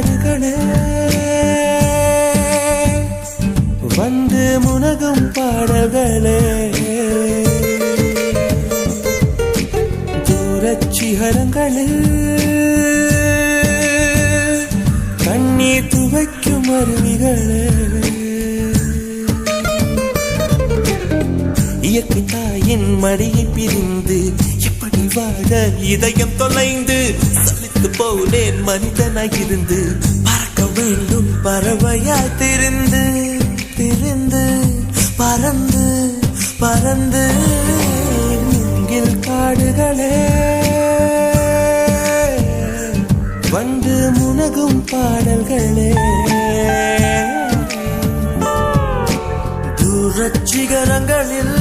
காடுகளே வந்து முனகும் பாடல்களே தூரச் சிகரங்களில் கண்ணீர் துவைக்கும் அருவிகளே இயற்கை தாயின் மடியை பிரிந்து எப்படி வாழ இதயம் தொலைந்து சலித்து போனேன் மனிதனாயிருந்து பறக்க வேண்டும் பறவையாய் திரிந்து திரிந்து பறந்து பறந்து மூங்கில் காடுகளே வந்து முனகும் பாடல்களே தூரச் சிகரங்களில்